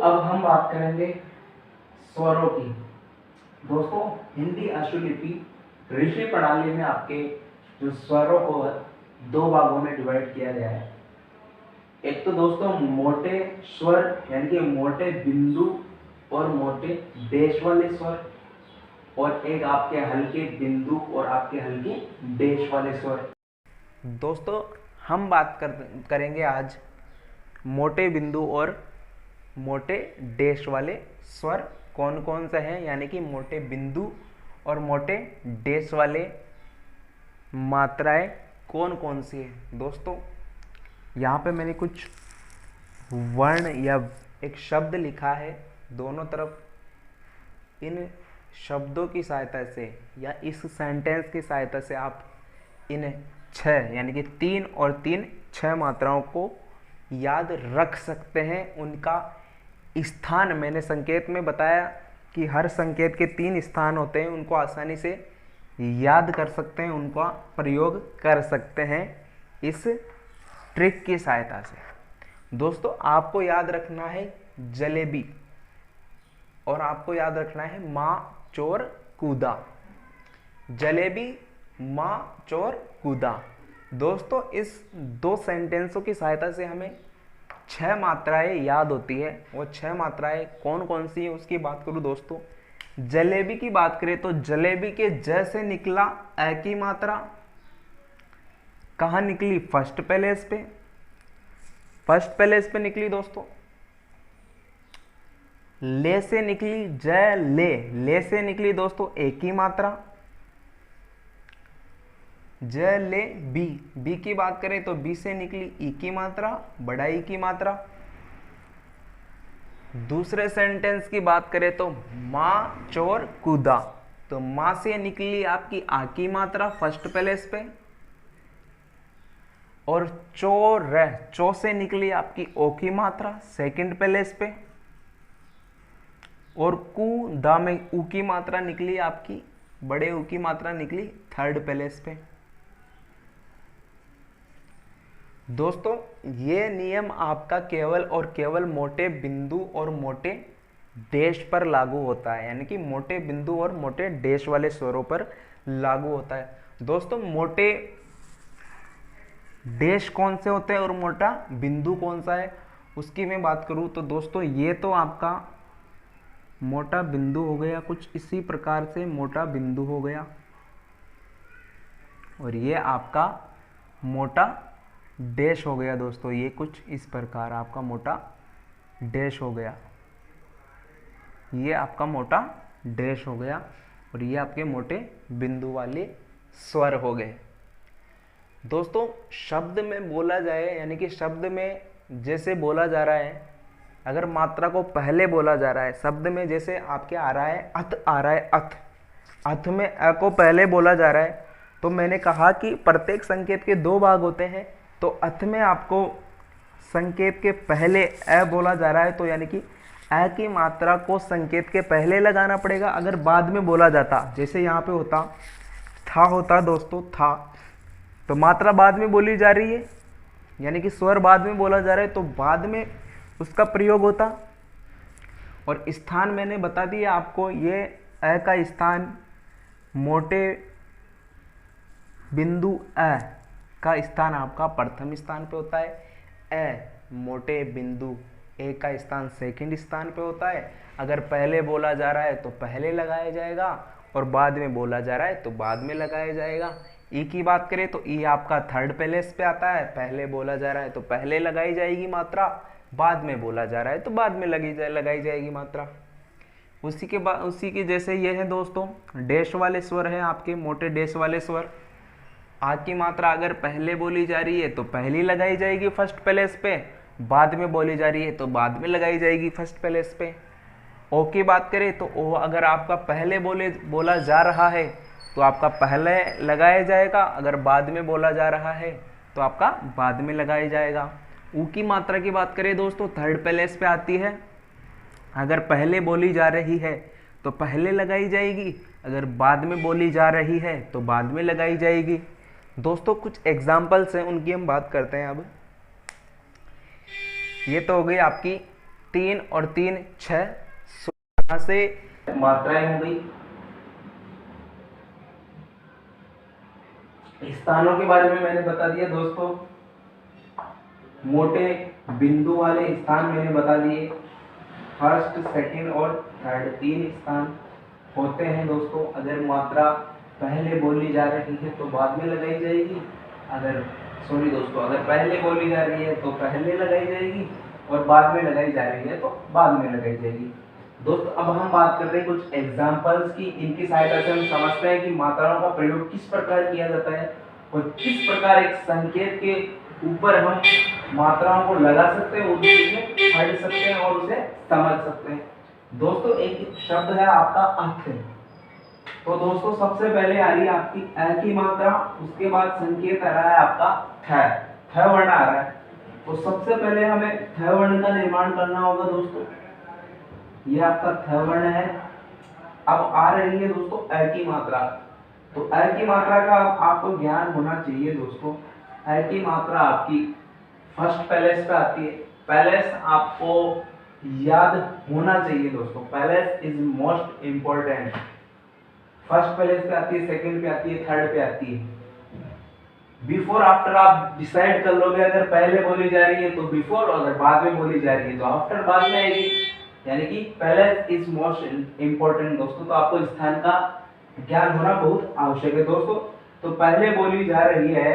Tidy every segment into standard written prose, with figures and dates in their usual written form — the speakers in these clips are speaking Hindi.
अब हम बात करेंगे स्वरों की। दोस्तों, हिंदी अश्वलिपि ऋषि प्रणाली में आपके जो स्वरों को दो भागों में डिवाइड किया गया है। एक तो दोस्तों मोटे स्वर यानी कि मोटे बिंदु और मोटे देश वाले स्वर, और एक आपके हल्के बिंदु और आपके हल्के देश वाले स्वर। दोस्तों, हम बात करेंगे आज मोटे बिंदु और मोटे डेश वाले स्वर कौन कौन से हैं, यानी कि मोटे बिंदु और मोटे डेश वाले मात्राएं कौन कौन सी है। दोस्तों, यहाँ पे मैंने कुछ वर्ण या एक शब्द लिखा है, दोनों तरफ इन शब्दों की सहायता से या इस सेंटेंस की सहायता से आप इन 6 यानी कि 3 और 3 6 मात्राओं को याद रख सकते हैं। उनका स्थान मैंने संकेत में बताया कि हर संकेत के 3 स्थान होते हैं, उनको आसानी से याद कर सकते हैं, उनका प्रयोग कर सकते हैं इस ट्रिक की सहायता से। दोस्तों, आपको याद रखना है जलेबी और आपको याद रखना है माँ चोर कूदा। जलेबी, माँ चोर कूदा। दोस्तों, इस 2 सेंटेंसों की सहायता से हमें 6 मात्राएं याद होती है। वो 6 मात्राएं कौन कौन सी है उसकी बात करूं दोस्तों। जलेबी की बात करें तो जलेबी के ज से निकला अ की मात्रा कहाँ निकली? फर्स्ट पैलेस पे। फर्स्ट पैलेस पे निकली दोस्तों। ले से निकली ज ले। ले से निकली दोस्तों ए की मात्रा। ज ले बी। बी की बात करें तो बी से निकली ई की मात्रा, बड़ा ई की मात्रा। दूसरे सेंटेंस की बात करें तो माँ चोर कूदा, तो माँ से निकली आपकी आ की मात्रा फर्स्ट पैलेस पे, और चोर चो से निकली आपकी ओ की मात्रा सेकंड पैलेस पे, और कूदा में ऊ की मात्रा निकली आपकी, बड़े ऊ की मात्रा निकली थर्ड पैलेस पे। दोस्तों, ये नियम आपका केवल और केवल मोटे बिंदु और मोटे डेश पर लागू होता है, यानी कि मोटे बिंदु और मोटे डेश वाले स्वरों पर लागू होता है। दोस्तों, मोटे डेश कौन से होते हैं और मोटा बिंदु कौन सा है उसकी मैं बात करूं तो दोस्तों, ये तो आपका मोटा बिंदु हो गया, कुछ इसी प्रकार से मोटा बिंदु हो गया, और ये आपका मोटा डैश हो गया। दोस्तों, ये कुछ इस प्रकार आपका मोटा डैश हो गया, ये आपका मोटा डैश हो गया, और ये आपके मोटे बिंदु वाले स्वर हो गए। दोस्तों, शब्द में बोला जाए, यानी कि शब्द में जैसे बोला जा रहा है, अगर मात्रा को पहले बोला जा रहा है शब्द में, जैसे आपके आ रहा है अथ, आ रहा है अथ, अथ में अ को पहले बोला जा रहा है, तो मैंने कहा कि प्रत्येक संकेत के 2 भाग होते हैं, तो अथ में आपको संकेत के पहले अ बोला जा रहा है, तो यानी कि अ की मात्रा को संकेत के पहले लगाना पड़ेगा। अगर बाद में बोला जाता, जैसे यहाँ पे होता था, होता दोस्तों था, तो मात्रा बाद में बोली जा रही है, यानी कि स्वर बाद में बोला जा रहा है, तो बाद में उसका प्रयोग होता। और स्थान मैंने बता दिया आपको, ये अ का स्थान मोटे बिंदु अ का स्थान आपका प्रथम स्थान पे होता है, अ मोटे बिंदु ए का स्थान सेकंड स्थान पे होता है। अगर पहले बोला जा रहा है तो पहले लगाया जाएगा, और बाद में बोला जा रहा है तो बाद में लगाया जाएगा। ई की बात करें तो ई आपका थर्ड पैलेस पे आता है, पहले बोला जा रहा है तो पहले लगाई जाएगी मात्रा, बाद में बोला जा रहा है तो बाद में लगाई जाएगी मात्रा। उसी के जैसे ये है दोस्तों, डैश वाले स्वर है आपके, मोटे डैश वाले स्वर। आ की मात्रा अगर पहले बोली जा रही है तो पहली लगाई जाएगी फर्स्ट पैलेस पे, बाद में बोली जा रही है तो बाद में लगाई जाएगी फर्स्ट पैलेस पे। ओ की बात करें तो ओ अगर आपका पहले बोला जा रहा है तो आपका पहले लगाया जाएगा, अगर बाद में बोला जा रहा है तो आपका बाद में लगाया जाएगा। ऊ की मात्रा की बात करें दोस्तों, थर्ड पैलेस पे आती है, अगर पहले बोली जा रही है तो पहले लगाई जाएगी, अगर बाद में बोली जा रही है तो बाद में लगाई जाएगी। दोस्तों, कुछ एग्जाम्पल्स हैं, उनकी हम बात करते हैं अब। ये तो हो गई आपकी 3 और 3 6, यहाँ से मात्राएं हो गई। स्थानों के बारे में मैंने बता दिया दोस्तों, मोटे बिंदु वाले स्थान मैंने बता दिए। फर्स्ट, सेकंड और थर्ड 3 स्थान होते हैं दोस्तों। अगर मात्रा पहले बोली जा रही है तो बाद में लगाई जाएगी, अगर पहले बोली जा रही है तो पहले लगाई जाएगी, और बाद में लगाई जा रही है तो बाद में लगाई जाएगी। दोस्तों अब हम बात कर रहे हैं कुछ एग्जाम्पल्स की, इनकी सहायता से हम समझते हैं कि मात्राओं का प्रयोग किस प्रकार किया जाता है और किस प्रकार एक संकेत के ऊपर हम मात्राओं को लगा सकते हैं, उसे पढ़ सकते हैं और उसे समझ सकते हैं। दोस्तों एक शब्द है आपका अथ। तो दोस्तों सबसे पहले आ रही है आपकी अ की मात्रा, उसके बाद संकेत आ रहा है आपका थ वर्ण आ रहा है। तो सबसे पहले हमें थ वर्ण का निर्माण करना होगा दोस्तों। ये आपका थ वर्ण है। अब आ रही है दोस्तों अ की मात्रा। तो अ की मात्रा का आपको ज्ञान होना चाहिए दोस्तों। अ की मात्रा आपकी फर्स्ट पैलेस पे आती है। पैलेस आपको याद होना चाहिए दोस्तों, palace is most important. First palace पे आती है, सेकंड पे आती है, थर्ड पे आती है। बिफोर आफ्टर आप डिसाइड कर लोगे, अगर पहले बोली जा रही है तो बिफोर, और अगर बाद में बोली जा रही है तो आफ्टर बाद में आएगी, यानी कि पैलेस इज मोस्ट इंपॉर्टेंट दोस्तों। तो आपको स्थान का ज्ञान होना बहुत आवश्यक है दोस्तों। तो पहले बोली जा रही है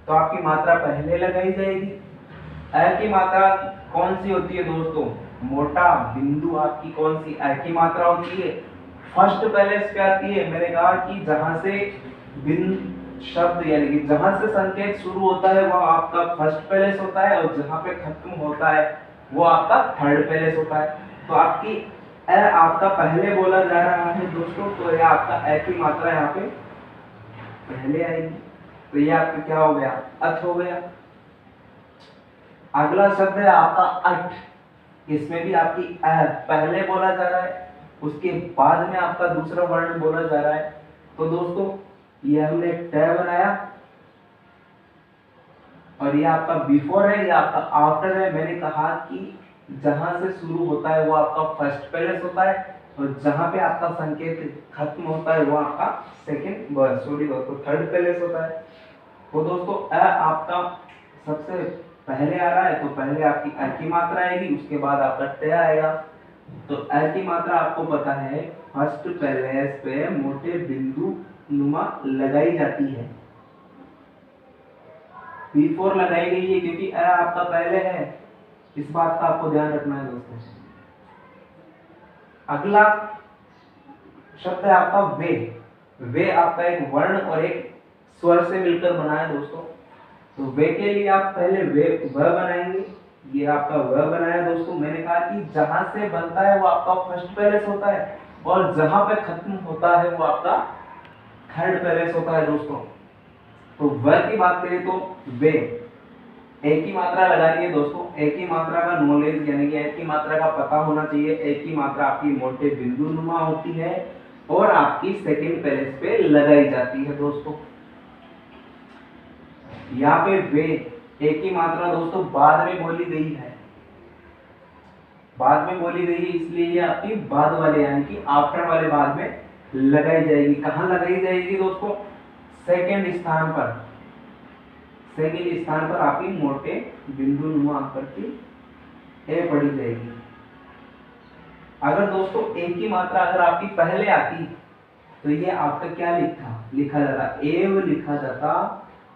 तो आपकी मात्रा पहले लगाई जाएगी। अ की मात्रा कौन सी होती है दोस्तों? मोटा बिंदु आपकी कौन सी अ की मात्रा होती है? फर्स्ट पैलेस पे आती है। मैंने कहा कि जहां से बिंदु शब्द यानी कि जहां से संकेत शुरू होता है वो आपका फर्स्ट पैलेस होता है, और जहां पे खत्म होता है वो आपका थर्ड पैलेस होता है। तो आपकी अ आपका पहले बोला जा रहा है दोस्तों, तो यह आपका अ की मात्रा यहाँ पे पहले आएगी। तो ये आपका क्या हो गया? अथ हो गया। अगला शब्द है आपका अट। इसमें भी आपकी अ पहले बोला जा रहा है, उसके बाद में आपका दूसरा वर्ण बोला जा रहा है। तो दोस्तों ये हमने ट बनाया, और ये आपका बिफोर है, ये आपका आफ्टर है। मैंने कहा कि जहां से शुरू होता है वो आपका फर्स्ट पैलेस होता है, और जहां पे आपका संकेत खत्म होता है वो आपका दोस्तों थर्ड पैलेस होता है। तो दोस्तों अ आपका सबसे पहले आ रहा है, तो पहले आपकी अ की मात्रा आएगी, उसके बाद आपका ट आएगा। तो अ की मात्रा आपको पता है फर्स्ट पैलेस पे मोटे बिंदु नुमा लगाई जाती है। बिफोर लगाई गई है क्योंकि अ आपका पहले है, इस बात का आपको ध्यान रखना है दोस्तों। अगला शब्द है आपका वे। वे आपका एक वर्ण और एक स्वर से मिलकर बना है दोस्तों। तो वे के लिए आप पहले वे व बनाएंगे। ये आपका व बनाया दोस्तों। मैंने कहा कि जहां से बनता है वो आपका फर्स्ट पैलेस होता है, और जहां पे खत्म होता है वो आपका थर्ड पैलेस होता है दोस्तों। तो व की बात करें तो वे एक ही मात्रा लगानी है दोस्तों। एक ही मात्रा का नॉलेज यानी कि एक ही मात्रा का पता होना चाहिए। एक ही मात्रा आपकी मोटे बिंदु नुमा होती है और आपकी सेकंड पैलेस पे लगाई जाती है दोस्तों। यहाँ पे वे एक ही मात्रा दोस्तों बाद में बोली गई है, बाद में बोली गई है, इसलिए ये आपकी बाद वाले यानी कि आफ्टर वाले बाद में लगाई जाएगी। कहाँ लगाई जाएगी दोस्तों? सेकंड स्थान पर। सेकंड स्थान पर आपकी मोटे बिंदु नुमा आकृति ए पढ़ी जाएगी। अगर दोस्तों एक ही मात्रा अगर आपकी पहले आती तो ये आपका क्या लिखा जाता? एव लिखा जाता,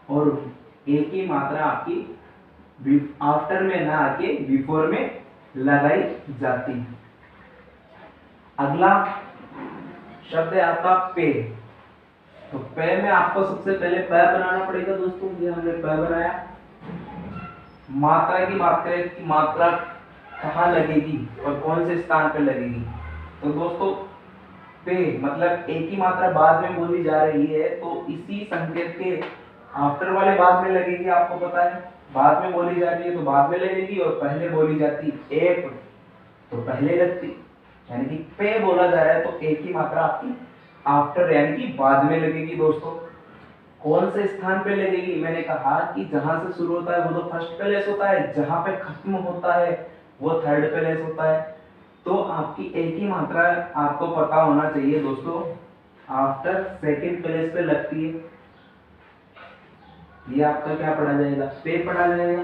और एक ही मात्रा आपकी आफ्टर में ना आके बिफोर में लगाई जाती। अगला शब्द है आपका पे। तो पे में आपको सबसे पहले प बनाना पड़ेगा दोस्तों। ये हमने प बनाया। मात्रा की बात करें कि मात्रा कहाँ लगेगी और कौन से स्थान पर लगेगी, तो दोस्तों पे मतलब एक ही मात्रा बाद में बोली जा रही है, तो इसी संकेत के आफ्टर वाले बाद में लगेगी। आपको पता है बाद में बोली जा रही है तो बाद में लगेगी, और पहले बोली जाती एक तो पहले लगती, यानी कि पे बोला जा रहा है तो एक ही मात्रा आपकी आफ्टर यानी कि बाद में लगेगी दोस्तों। कौन से स्थान पे लगेगी? मैंने कहा कि जहां से शुरू होता है वो तो फर्स्ट पैलेस होता है, जहां पे खत्म होता है वो थर्ड प्लेस होता है। तो आपकी एक ही मात्रा आपको पता होना चाहिए दोस्तों, आफ्टर सेकंड प्लेस पे लगती है। ये आपका क्या पढ़ा जाएगा, पे पढ़ा जाएगा।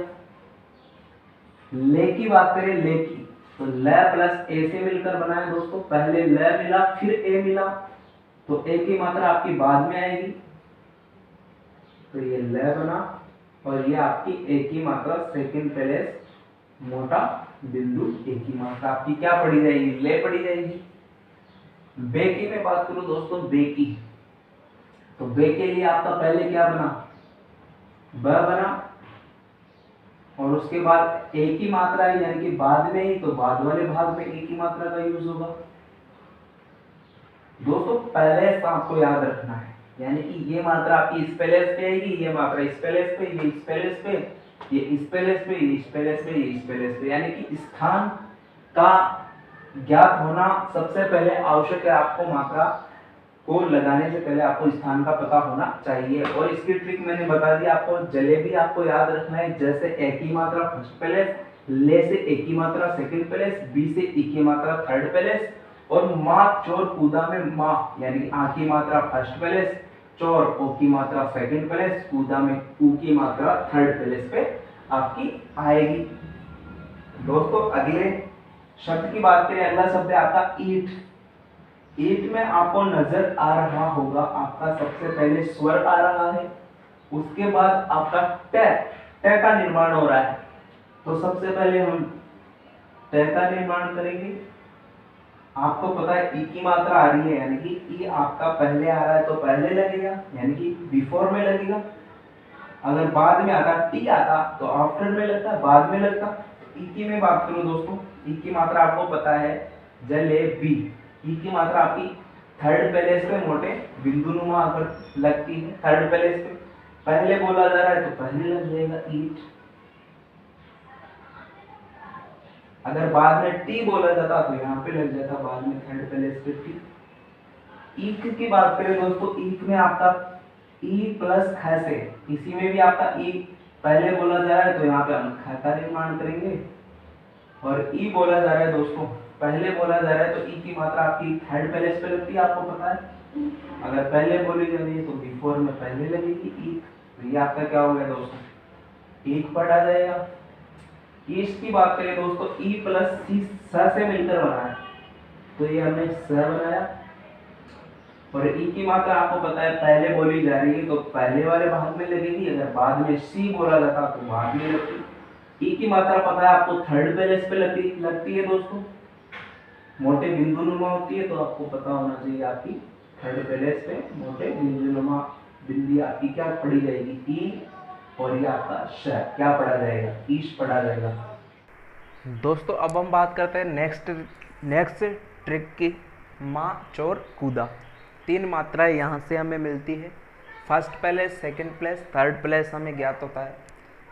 ले की बात करें, ले की, तो ल प्लस ए से मिलकर बना है दोस्तों। पहले ल मिला फिर ए मिला, तो ए की मात्रा आपकी बाद में आएगी, तो ये ल बना, और ये आपकी ए की मात्रा सेकंड प्लेस मोटा बिंदु ए की मात्रा आपकी क्या पड़ी जाएगी, ले पड़ी जाएगी। बेकी में बात करूं दोस्तों, बेकी, तो बे के लिए आपका पहले क्या बना, ब बना, और उसके बाद ए की मात्रा है यानी कि बाद में ही, तो बाद वाले भाग में ए की मात्रा का यूज होगा। दोस्तों पहले आपको याद रखना है, यानी कि ये मात्रा आपकी इस प्लेस पे आएगी, ये मात्रा इस प्लेस पे, ये इस प्लेस पे, ये इस प्लेस पे, ये इस प्लेस पे, ये इस प्लेस पे, यानी कि स्थान का ज्ञात होना सबसे पहले आवश्यक है। आपको मात्रा को लगाने से पहले आपको स्थान का पता होना चाहिए। और इसकी ट्रिक मैंने बता दी आपको। जलेबी आपको याद रखना है, जैसे ए की मात्रा फर्स्ट प्लेस, ले से ए की मात्रा सेकंड प्लेस, बी से ई की मात्रा थर्ड प्लेस, और माँ चोर कूदा में माँ यानी आ की मात्रा फर्स्ट प्लेस, चोर ओ की मात्रा सेकंड प्लेस, कूदा में ऊ की मात्रा थर्ड प्लेस पे आपकी आएगी। दोस्तों अगले शब्द की बात करें, अगला शब्द है आपका ईट। ईट में आपको नजर आ रहा होगा, आपका सबसे पहले स्वर आ रहा है, उसके बाद आपका ट का निर्माण हो रहा है। तो सबसे पहले हम ट का निर्माण करेंगे। आपको पता है ई की मात्रा आ रही है, यानी कि ई आपका पहले आ रहा है तो पहले लगेगा, यानी कि बिफोर में लगेगा। अगर बाद में आता, टी आता, तो आफ्टर में लगता, बाद में लगता। ई की में बात करूं दोस्तों, ई की मात्रा आपको पता है जलेबी। ई की मात्रा आपकी थर्ड प्लेस पे मोटे बिंदुनुमा अगर लगती है, थर्ड प्लेस पे पहले बोला जा रहा है तो पहले लग जाएगा ईट। अगर बाद में टी बोला जाता तो यहाँ पे लग जाता बाद में थर्ड प्लेस पे टी। ईक की बात करें दोस्तों, ईक में आपका ई प्लस ख से, इसी में भी आपका ई पहले बोला जा रहा है तो यहाँ पे हम ख का निर्माण करेंगे। और ई बोला जा रहा है दोस्तों, पहले बोला जा रहा है तो ई की मात्रा आपकी थर्ड प्लेस पे लगती है, आपको पता है। अगर पहले बोली जा रही है तो बिफोर में पहले लगेगी ईक, तो ये आपका क्या हो गया दोस्तों, ईक पढ़ा जाएगा। ईस्ट की बात करें दोस्तों, ई प्लस सी स से मिलकर बना है, तो ये हमने स बनाया। और ई की मात्रा आपको पता है पहले बोली जा रही है तो पहले वाले भाग में लगेगी, अगर बाद में सी बोला जाता तो बाद में लगती। ई की मात्रा पता है आपको थर्ड प्लेस पे लगती है दोस्तों, मोटे बिंदुनुमा होती है, तो आपको पता होना चाहिए आपकी थर्ड प्लेस पे मोटे बिंदुनुमा बिंदी आपकी क्या पढ़ी जाएगी, ई, और ये आपका श क्या पढ़ा जाएगा, ईश पढ़ा जाएगा। दोस्तों अब हम बात करते हैं नेक्स्ट ट्रिक की, माँ चोर कूदा। तीन मात्राएं यहाँ से हमें मिलती है, first place, second place, third place हमें ज्ञात होता है।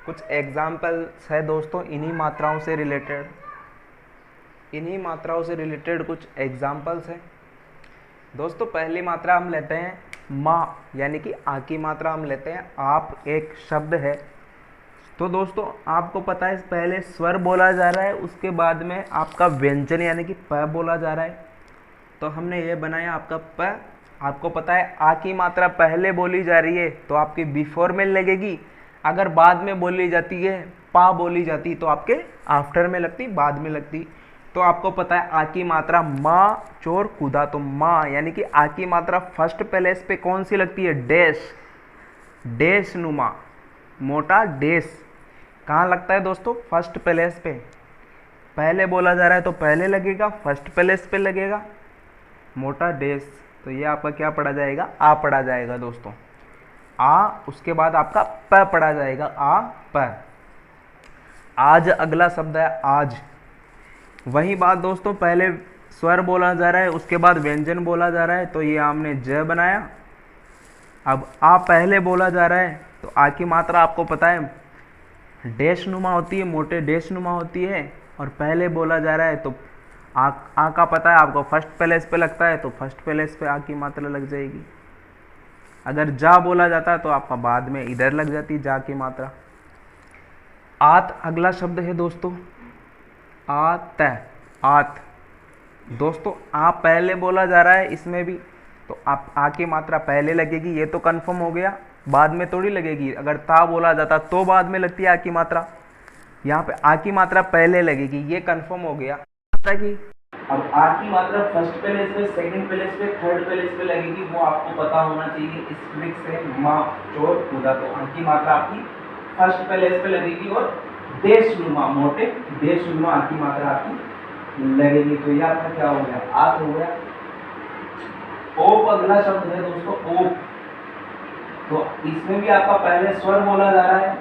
कुछ एग्जाम्पल्स है दोस्तों इन्हीं मात्राओं से रिलेटेड कुछ एग्जाम्पल्स हैं दोस्तों। पहली मात्रा हम लेते हैं माँ, यानी कि आ की मात्रा हम लेते हैं। आप एक शब्द है, तो दोस्तों आपको पता है पहले स्वर बोला जा रहा है, उसके बाद में आपका व्यंजन यानी कि प बोला जा रहा है। तो हमने ये बनाया आपका प। आपको पता है आ की मात्रा पहले बोली जा रही है तो आपकी बिफोर में लगेगी, अगर बाद में बोली जाती है, पा बोली जाती तो आपके आफ्टर में लगती, बाद में लगती। तो आपको पता है आ की मात्रा माँ चोर कूदा, तो माँ यानी कि आ की मात्रा फर्स्ट प्लेस पे कौन सी लगती है, डैश, डैश नुमा, मोटा डैश कहाँ लगता है दोस्तों, फर्स्ट प्लेस पे। पहले बोला जा रहा है तो पहले लगेगा, फर्स्ट प्लेस पे लगेगा, मोटा डैश। तो ये आपका क्या पढ़ा जाएगा, आ पढ़ा जाएगा दोस्तों, आ। उसके बाद आपका प पढ़ा जाएगा, आ प। आज अगला शब्द है आज। वही बात दोस्तों, पहले स्वर बोला जा रहा है, उसके बाद व्यंजन बोला जा रहा है, तो ये हमने ज बनाया। अब आ पहले बोला जा रहा है तो आ की मात्रा आपको पता है डैश नुमा होती है, मोटे डैश नुमा होती है, और पहले बोला जा रहा है तो आ का पता है आपको फर्स्ट प्लेस पे लगता है, तो फर्स्ट प्लेस पे आ की मात्रा लग जाएगी। अगर जा बोला जाता है तो आपका बाद में इधर लग जाती जा की मात्रा। आत अगला शब्द है दोस्तों। आत, आत। दोस्तों आ पहले बोला जा रहा है इसमें भी, तो आप आ की मात्रा पहले लगेगी, ये तो कंफर्म हो गया, बाद में थोड़ी लगेगी। अगर ता बोला जाता तो बाद में लगती है आ की मात्रा, यहाँ पे आ की मात्रा पहले लगेगी, ये कंफर्म हो गया कि अब आ की मात्रा फर्स्ट प्लेस पे, सेकंड प्लेस पे, थर्ड प्लेस पे लगेगी, वो आपको पता होना चाहिए इस ट्रिक से, माँ चोर पूरा। तो आ की मात्रा आपकी फर्स्ट प्लेस पे लगेगी और देशनुमा, मोटे देशनुमा आ की मात्रा आपकी लगेगी। तो यह आपका क्या हो गया, आत हो गया। ओप अगला शब्द है दोस्तों, ओप। तो इसमें भी आपका पहले स्वर बोला जा रहा है,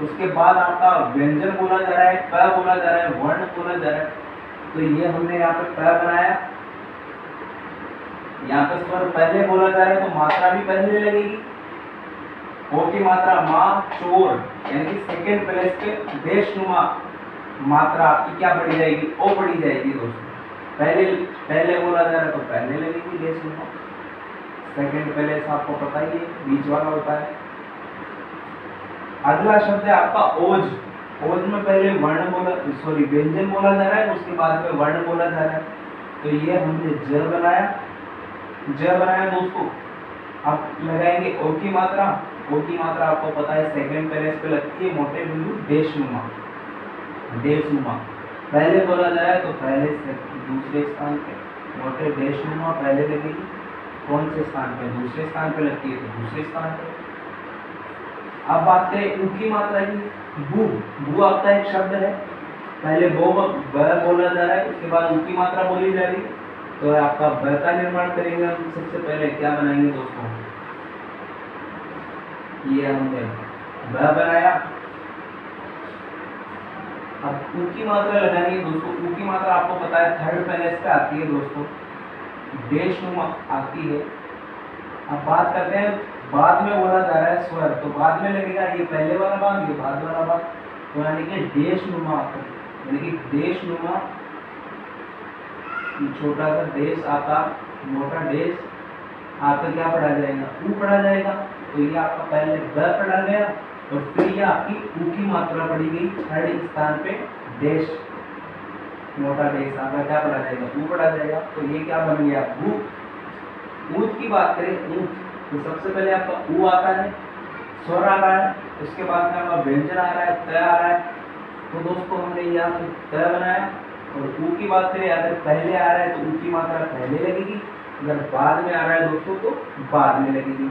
उसके बाद आपका व्यंजन बोला जा रहा है, प बोला जा रहा है, वर्ण बोला जा रहा है। तो ये हमने यहाँ पे प बनाया, यहाँ पे स्वर पहले बोला जा रहा है तो मात्रा भी पहले लगेगी। ओ की मात्रा माँ चोर, यानी कि सेकेंड प्लेस पे देशनुमा मात्रा आपकी क्या बढ़ी जाएगी, ओ बढ़ी जाएगी दोस्तों। पहले बोला जा रहा है तो पहले लगेगी देशनुमा, सेकेंड प्लेस आपको पता ही है बीच वाला होता है। अगला शब्द है आपका ओज। ओज में पहले वर्ण बोला, सॉरी व्यंजन बोला जा रहा है, उसके बाद में वर्ण बोला जा रहा है। तो ये हमने ज बनाया दोस्तों। अब लगाएंगे ओ की मात्रा। ओ की मात्रा आपको पता है सेकंड प्लेस पे लगती है, मोटे बिंदु देशनुमा, देशनुमा। पहले बोला जा रहा है तो पहले से दूसरे स्थान पे, मोटे देशनुमा पहले लगेगी। कौन से स्थान पे, दूसरे स्थान पे लगती है तो दूसरे स्थान पे। अब बात करें ऊ की मात्रा की, बू। बू आपका एक शब्द है, पहले ब बोला जा रहा है, उसके बाद ऊ की मात्रा बोली जा रही है। तो आपका ब का निर्माण करेंगे हम। सबसे पहले क्या बनाएंगे दोस्तों, ये हमने ब बनाया। अब ऊ की मात्रा लगाएंगे दोस्तों। ऊ की मात्रा आपको पता है थर्ड प्लेस पे आती है दोस्तों, देशनुमा आती है। अब बात करते हैं, बाद में बोला जा रहा है स्वर, तो बाद में लगेगा ये पहले वाला भाग, ये बाद वाला भाग। तो यानी कि देशनुमा, यानी कि देशनुमा, छोटा सा देश आता, मोटा देश आपका क्या पढ़ा जाएगा, ऊ पढ़ा जाएगा। तो ये आपका पहले ब पढ़ा गया और फिर ये आपकी ऊ की मात्रा पढ़ी गई थर्ड स्थान पे, देश, मोटा देश आपका क्या पढ़ा जाएगा, ऊ पढ़ा जाएगा। तो ये क्या बन गया, ऊ। ऊत की बात करें, ऊत, तो सबसे पहले आपका ऊ आता है, स्वर आ रहा है, उसके बाद में आपका व्यंजन आ रहा है, त आ रहा है। तो दोस्तों हमने यहाँ पे त बनाया। और ऊ की बात करें, अगर पहले आ रहा है तो ऊ की मात्रा पहले लगेगी, अगर बाद में आ रहा है दोस्तों तो बाद में लगेगी।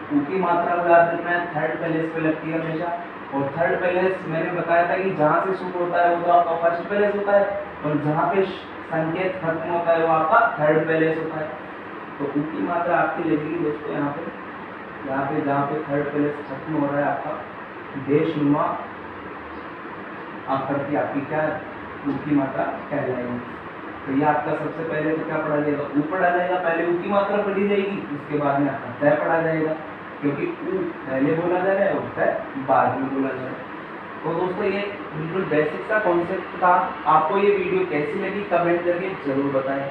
ऊ की मात्रा को याद रखना है, थर्ड प्लेस पे लगती है हमेशा। और थर्ड प्लेस मैंने बताया था कि जहाँ से शुरू होता है वो तो आपका फर्स्ट प्लेस होता है, और जहाँ पे संकेत खत्म होता है वो आपका थर्ड प्लेस होता है। तो ऊ की मात्रा आपकी लगेगी दोस्तों यहाँ पे जहाँ पे थर्ड प्लेस खत्म हो रहा है आपका देशनुमा आकृति आपकी क्या ऊ की मात्रा कहलाएगी। तो ये आपका सबसे पहले तो क्या पढ़ा जाएगा, ऊ पढ़ा जाएगा, पहले ऊ की मात्रा पढ़ी जाएगी, उसके बाद में आपका तय पढ़ा जाएगा, क्योंकि ऊ पहले बोला जा रहा है और तय बाद में बोला जा रहा है। तो दोस्तों ये बिल्कुल बेसिक सा कॉन्सेप्ट था। आपको ये वीडियो कैसी लगी कमेंट करके जरूर बताएं।